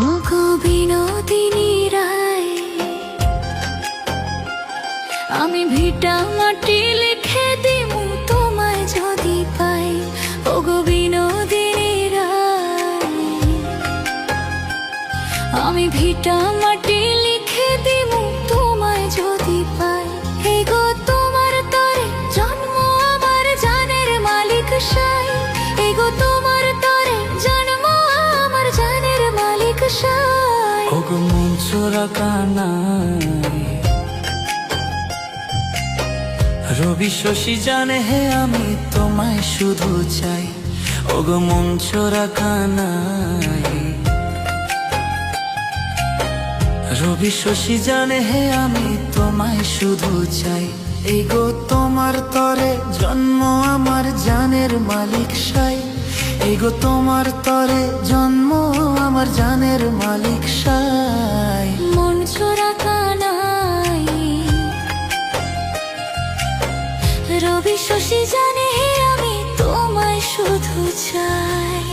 ওগো বিনোদিনী রায়, আমি ভিটা মাটি লিখে দিমু তোমায় যদি পাই। ওগো বিনোদিনী রায়, আমি ভিটা মাটি লিখে দিমু তোমায় যদি পাই। এগো তোমার তরে জন্ম আমার জানের মালিক সাই। এগো তোমার তরে জন্ম আমার জানের মালিক সাই। ওগো মন চোরা কানাই, রবি শশী জানে হে আমি তোমায় শুধু চাই। ওগো মন চোরা কানাই, রবি শশী জানে হে আমি তোমায় শুধু চাই। এগো তোমার তরে জন্ম আমার জানের মালিক সাই। এগো তোমার তরে জন্ম আমার জানের মালিক সাই। মন চোরা কানাই, রবি শশী জানে হে আমি তোমায় শুধু চাই।